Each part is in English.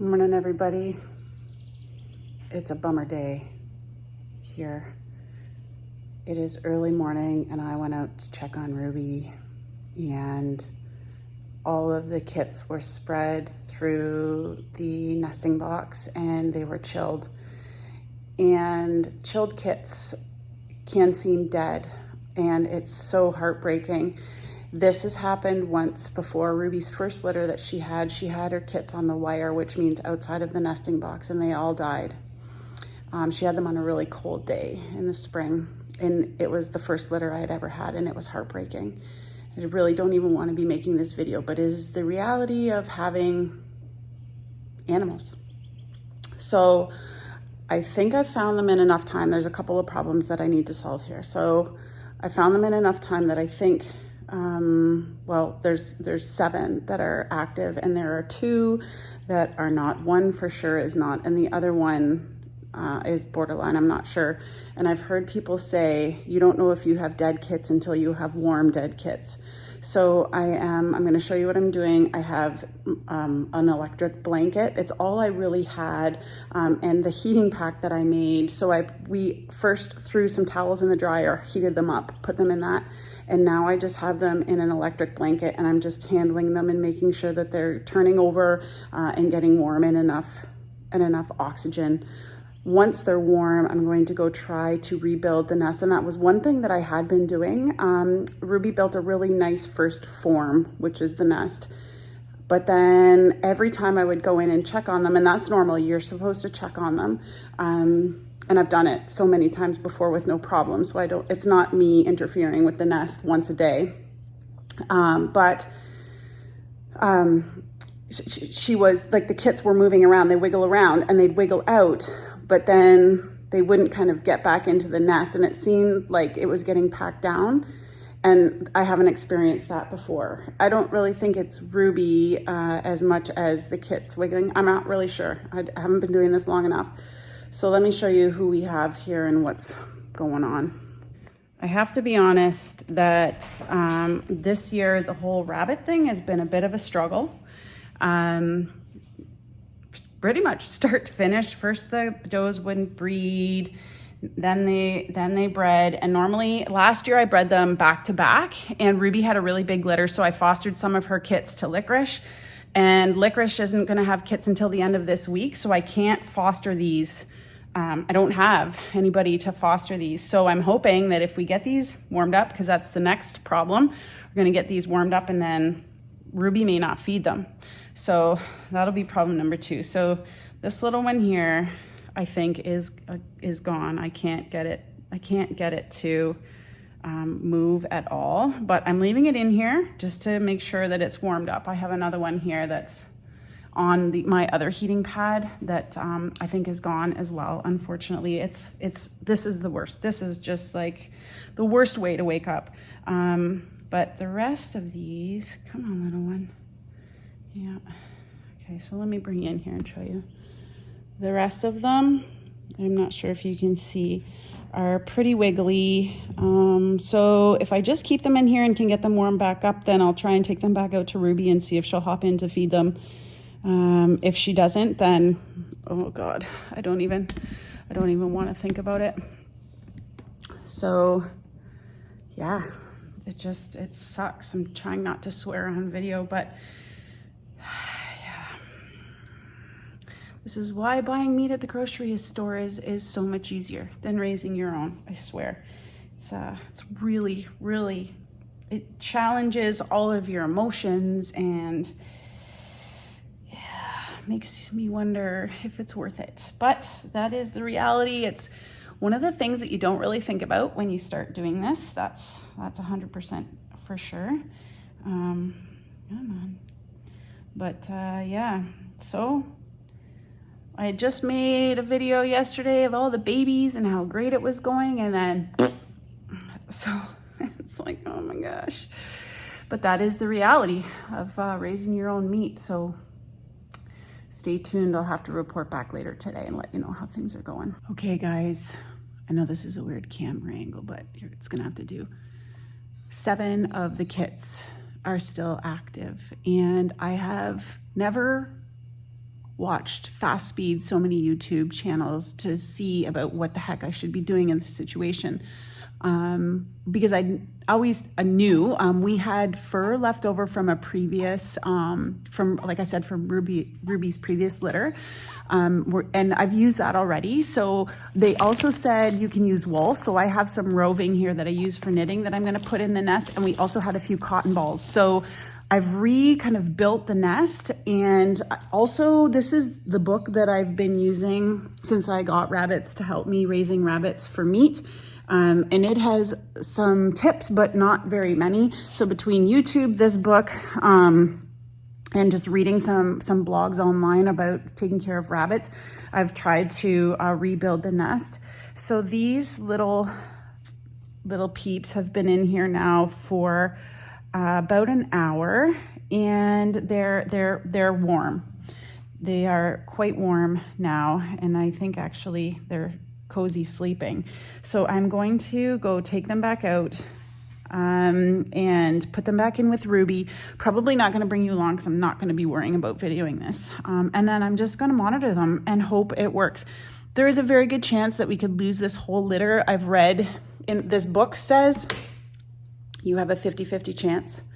Morning, everybody. It's a bummer day here. It is early morning and I went out to check on Ruby, and all of the kits were spread through the nesting box and they were chilled. And chilled kits can seem dead, and it's so heartbreaking. This has happened once before. Ruby's first litter that she had her kits on the wire, which means outside of the nesting box, and they all died. She had them on a really cold day in the spring, and it was the first litter I had ever had, and it was heartbreaking. I really don't even want to be making this video, but it is the reality of having animals. So I think I found them in enough time. There's a couple of problems that I need to solve here. So I found them in enough time that I think there's 7 that are active, and there are 2 that are not. One for sure is not, and the other one is borderline. I'm not sure. And I've heard people say you don't know if you have dead kits until you have warm dead kits. So I'm going to show you what I'm doing. I have an electric blanket. It's all I really had, and the heating pack that I made. So we first threw some towels in the dryer, heated them up, put them in that, and now I just have them in an electric blanket, and I'm just handling them and making sure that they're turning over and getting warm and enough oxygen. Once they're warm, I'm going to go try to rebuild the nest. And that was one thing that I had been doing. Ruby built a really nice first form, which is the nest. But then every time I would go in and check on them, and that's normal, you're supposed to check on them. And I've done it so many times before with no problem. So it's not me interfering with the nest once a day. She was like, the kits were moving around, they wiggle around and they'd wiggle out, but then they wouldn't kind of get back into the nest, and it seemed like it was getting packed down. And I haven't experienced that before. I don't really think it's Ruby as much as the kits wiggling. I'm not really sure. I haven't been doing this long enough. So let me show you who we have here and what's going on. I have to be honest that this year the whole rabbit thing has been a bit of a struggle. Pretty much start to finish. First the does wouldn't breed, then they bred, and normally last year I bred them back to back, and Ruby had a really big litter, so I fostered some of her kits to Licorice, and Licorice isn't going to have kits until the end of this week, so I can't foster these. I don't have anybody to foster these, so I'm hoping that if we get these warmed up, because that's the next problem, we're going to get these warmed up, and then Ruby may not feed them. So that'll be problem number 2. So this little one here, I think is gone. I can't get it to move at all, but I'm leaving it in here just to make sure that it's warmed up. I have another one here that's on my other heating pad that I think is gone as well. Unfortunately, this is the worst. This is just like the worst way to wake up. But the rest of these, come on, little one. Yeah. Okay, so let me bring you in here and show you. The rest of them, I'm not sure if you can see, are pretty wiggly. So if I just keep them in here and can get them warmed back up, then I'll try and take them back out to Ruby and see if she'll hop in to feed them. If she doesn't, then, oh God, I don't even want to think about it. So yeah, it sucks. I'm trying not to swear on video, but yeah. This is why buying meat at the grocery store is so much easier than raising your own, I swear. It's really, really, it challenges all of your emotions, and yeah, makes me wonder if it's worth it. But that is the reality. It's one of the things that you don't really think about when you start doing this. That's 100% for sure. Come on. But yeah, so I had just made a video yesterday of all the babies and how great it was going, and then so it's like, oh my gosh. But that is the reality of raising your own meat. So stay tuned. I'll have to report back later today and let you know how things are going. Okay, guys, I know this is a weird camera angle, but it's gonna have to do. 7 of the kits are still active, and I have never watched fast feed so many YouTube channels to see about what the heck I should be doing in this situation. Because I always knew we had fur left over from a previous, from, like I said, from Ruby's previous litter. And I've used that already. So they also said you can use wool. So I have some roving here that I use for knitting that I'm going to put in the nest. And we also had a few cotton balls. So I've kind of built the nest. And also this is the book that I've been using since I got rabbits to help me raising rabbits for meat. And it has some tips, but not very many. So between YouTube, this book, and just reading some blogs online about taking care of rabbits, I've tried to rebuild the nest. So these little peeps have been in here now for about an hour, and they're warm. They are quite warm now, and I think actually they're cozy sleeping. So I'm going to go take them back out and put them back in with Ruby. Probably not going to bring you along because I'm not going to be worrying about videoing this. And then I'm just going to monitor them and hope it works. There is a very good chance that we could lose this whole litter. I've read in this book says you have a 50-50 chance.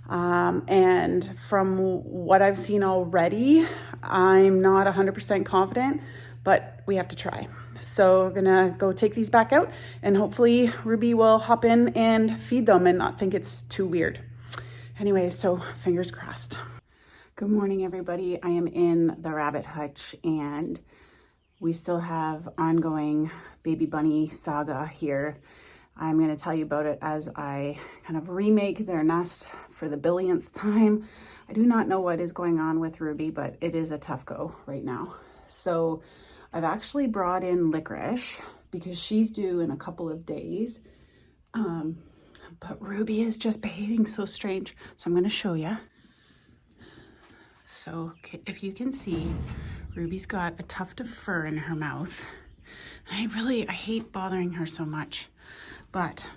And from what I've seen already, I'm not 100% confident, but we have to try. So I'm gonna go take these back out and hopefully Ruby will hop in and feed them and not think it's too weird. Anyways, so fingers crossed. Good morning, everybody. I am in the rabbit hutch and we still have ongoing baby bunny saga here. I'm gonna tell you about it as I kind of remake their nest for the billionth time. I do not know what is going on with Ruby, but it is a tough go right now. So I've actually brought in Licorice because she's due in a couple of days. But Ruby is just behaving so strange. So I'm going to show you. So if you can see, Ruby's got a tuft of fur in her mouth. I hate bothering her so much. But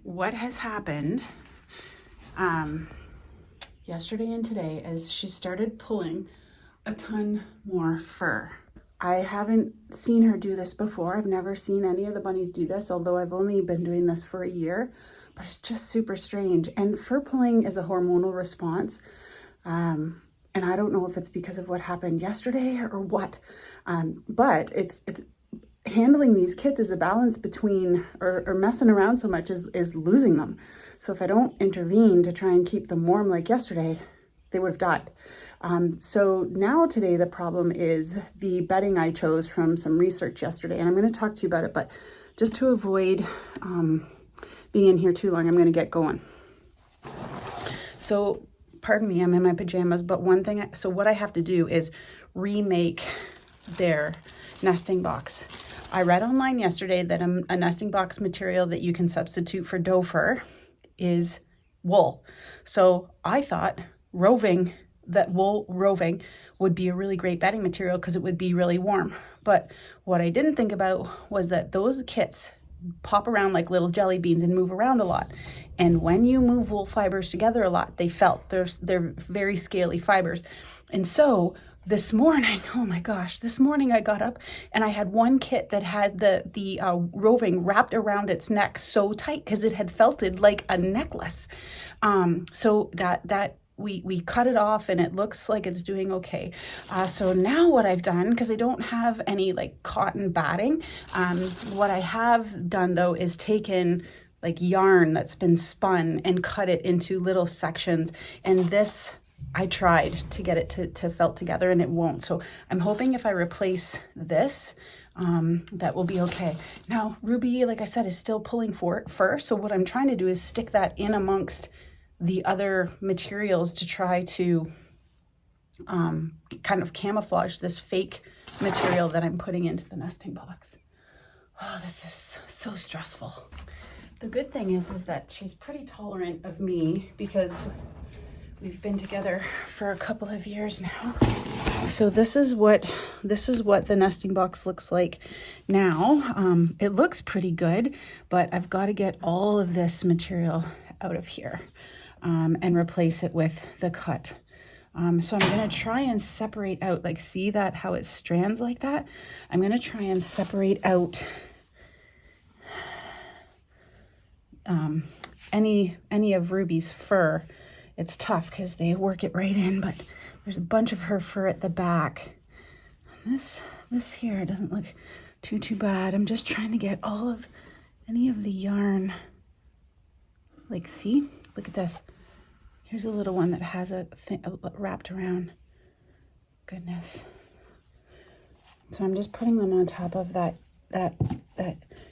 what has happened yesterday and today is she started pulling a ton more fur. I haven't seen her do this before. I've never seen any of the bunnies do this, although I've only been doing this for a year, but it's just super strange. And fur pulling is a hormonal response. And I don't know if it's because of what happened yesterday or what, but it's handling these kids is a balance between, or messing around so much is losing them. So if I don't intervene to try and keep them warm like yesterday, they would have died. So now today the problem is the bedding I chose from some research yesterday, and I'm going to talk to you about it, but just to avoid being in here too long, I'm going to get going. So pardon me, I'm in my pajamas, but so what I have to do is remake their nesting box. I read online yesterday that a nesting box material that you can substitute for doe fur is wool. So I thought wool roving would be a really great bedding material because it would be really warm. But what I didn't think about was that those kits pop around like little jelly beans and move around a lot. And when you move wool fibers together a lot, they're very scaly fibers. And so this morning, oh my gosh, this morning I got up and I had one kit that had the roving wrapped around its neck so tight because it had felted like a necklace. So that we cut it off and it looks like it's doing okay. So now what I've done, because I don't have any like cotton batting, what I have done though is taken like yarn that's been spun and cut it into little sections. And this, I tried to get it to felt together and it won't. So I'm hoping if I replace this, that will be okay. Now, Ruby, like I said, is still pulling fur. So what I'm trying to do is stick that in amongst the other materials to try to kind of camouflage this fake material that I'm putting into the nesting box. Oh, this is so stressful. The good thing is that she's pretty tolerant of me because we've been together for a couple of years now. So this is what the nesting box looks like now. It looks pretty good, but I've got to get all of this material out of here and replace it with the cut So I'm gonna try and separate out, like, see that, how it strands like that? I'm gonna try and separate out any of Ruby's fur. It's tough because they work it right in, but there's a bunch of her fur at the back. This here doesn't look too bad. I'm just trying to get any of the yarn. Like, see? Look at this. Here's a little one that has a thing wrapped around. Goodness. So I'm just putting them on top of that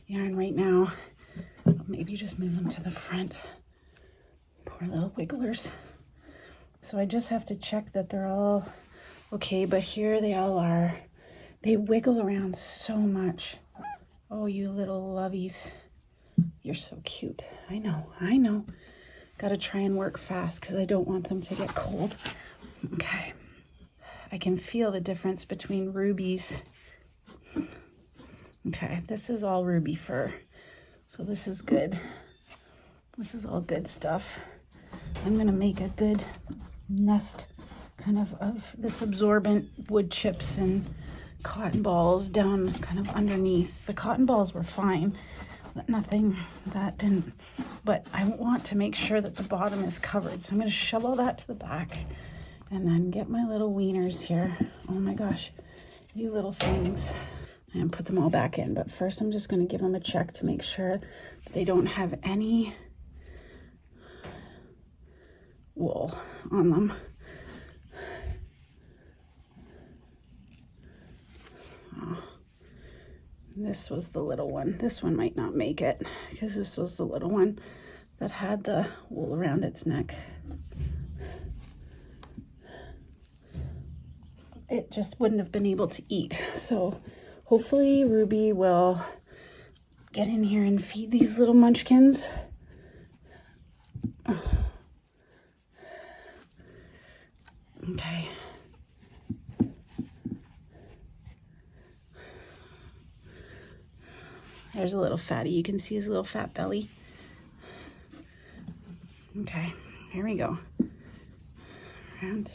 yarn right now. Maybe just move them to the front. Poor little wigglers. So I just have to check that they're all okay, but here they all are. They wiggle around so much. Oh, you little lovies. You're so cute. I know. Gotta try and work fast because I don't want them to get cold. Okay. I can feel the difference between Ruby's. Okay, this is all Ruby fur. So this is good. This is all good stuff. I'm gonna make a good nest kind of this absorbent wood chips and cotton balls down kind of underneath. The cotton balls were fine, but nothing that didn't, but I want to make sure that the bottom is covered. So I'm gonna shove all that to the back and then get my little wieners here. Oh my gosh, you little things. And put them all back in, but first I'm just gonna give them a check to make sure that they don't have any wool on them. Oh, this was the little one. This one might not make it because this was the little one that had the wool around its neck. It just wouldn't have been able to eat. So hopefully Ruby will get in here and feed these little munchkins. Okay. There's a little fatty. You can see his little fat belly. Okay, here we go. Around.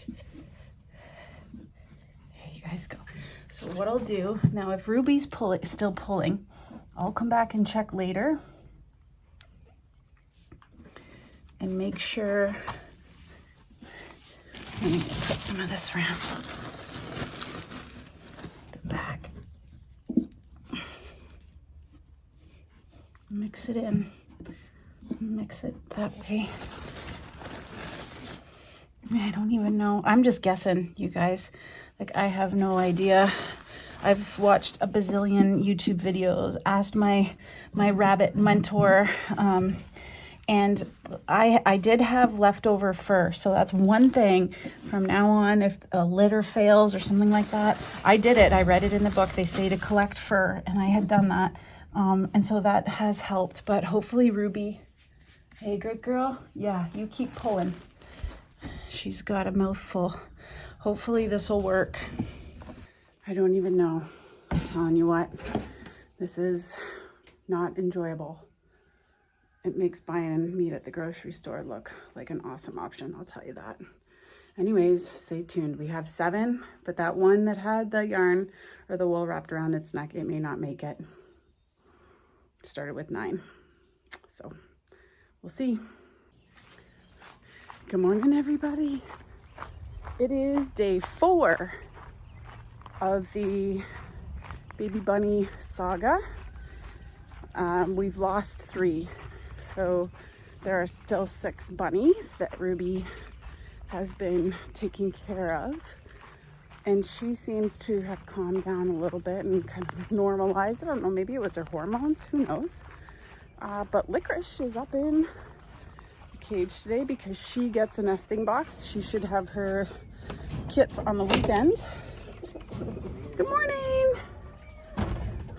There you guys go. So what I'll do now, if Ruby's still pulling, I'll come back and check later and make sure. I need to put some of this around the back. Mix it in. Mix it that way. I don't even know. I'm just guessing, you guys. Like, I have no idea. I've watched a bazillion YouTube videos, asked my rabbit mentor, and I did have leftover fur. So that's one thing from now on. If a litter fails or something like that, I did it. I read it in the book. They say to collect fur, and I had done that. And so that has helped. But hopefully Ruby, hey, good girl. Yeah, you keep pulling. She's got a mouthful. Hopefully this will work. I don't even know. I'm telling you what, this is not enjoyable. It makes buying meat at the grocery store look like an awesome option, I'll tell you that. Anyways, stay tuned. We have 7, but that one that had the yarn or the wool wrapped around its neck, it may not make it. Started with 9. So we'll see. Good morning, everybody. It is day 4 of the baby bunny saga. We've lost 3. So there are still 6 bunnies that Ruby has been taking care of. And she seems to have calmed down a little bit and kind of normalized. I don't know, maybe it was her hormones, who knows? But Licorice is up in the cage today because she gets a nesting box. She should have her kits on the weekend. Good morning.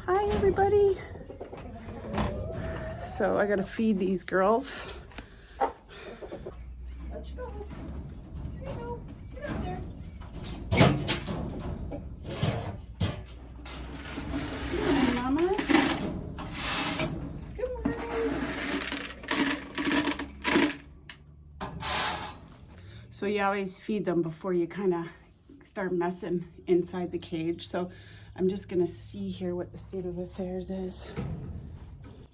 Hi, everybody. So I gotta feed these girls. Let you go. Here you go. Get out there. Good morning, mamas. Good morning. So So you always feed them before you kind of start messing inside the cage. So I'm just gonna see here what the state of affairs is.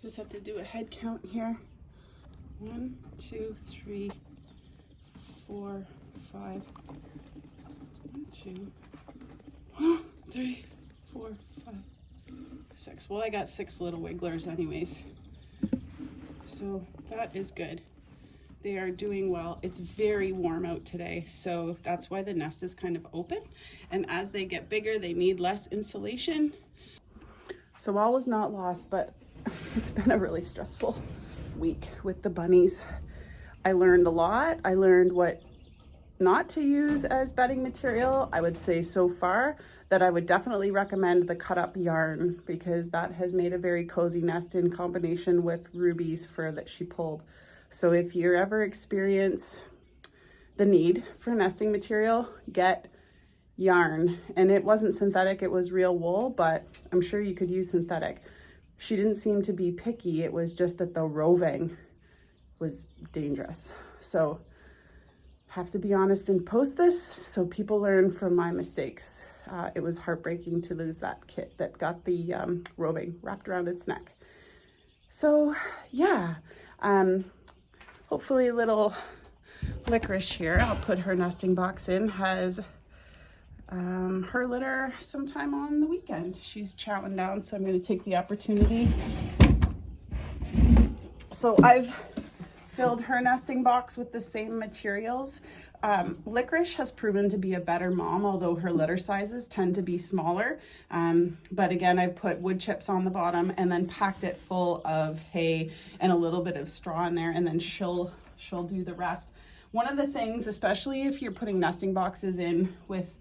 Just have to do a head count here. 1, 2, 3, 4, 5, 2, 3, 4, 5, 6. Well, I got 6 little wigglers anyways. So that is good. They are doing well. It's very warm out today, so that's why the nest is kind of open. And as they get bigger, they need less insulation. So all was not lost, but it's been a really stressful week with the bunnies. I learned a lot. I learned what not to use as bedding material. I would say so far that I would definitely recommend the cut up yarn, because that has made a very cozy nest in combination with Ruby's fur that she pulled. So if you ever experience the need for nesting material, get yarn. And it wasn't synthetic, it was real wool, but I'm sure you could use synthetic. She didn't seem to be picky. It was just that the roving was dangerous. So have to be honest and post this so people learn from my mistakes. It was heartbreaking to lose that kit that got the roving wrapped around its neck. So yeah, hopefully little Licorice here, I'll put her nesting box in, has her litter sometime on the weekend. She's chowing down, so I'm going to take the opportunity. So I've filled her nesting box with the same materials. Licorice has proven to be a better mom, although her litter sizes tend to be smaller. But again, I put wood chips on the bottom and then packed it full of hay and a little bit of straw in there, and then she'll do the rest. One of the things, especially if you're putting nesting boxes in with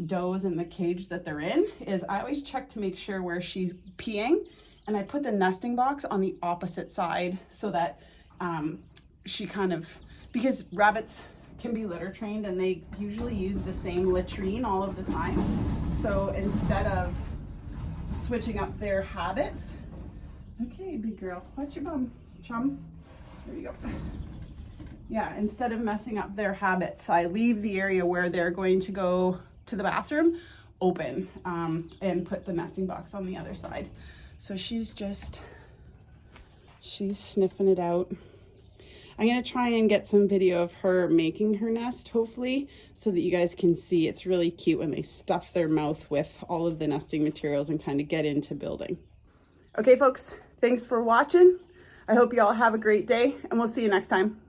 does in the cage that they're in, is I always check to make sure where she's peeing, and I put the nesting box on the opposite side so that she kind of, because rabbits can be litter trained and they usually use the same latrine all of the time. So instead of switching up their habits, okay, big girl, watch your bum, chum, there you go. Yeah, instead of messing up their habits, I leave the area where they're going to go to the bathroom open, and put the nesting box on the other side. So she's sniffing it out. I'm gonna try and get some video of her making her nest, hopefully, so that you guys can see. It's really cute when they stuff their mouth with all of the nesting materials and kind of get into building. Okay, folks, thanks for watching. I hope you all have a great day, and we'll see you next time.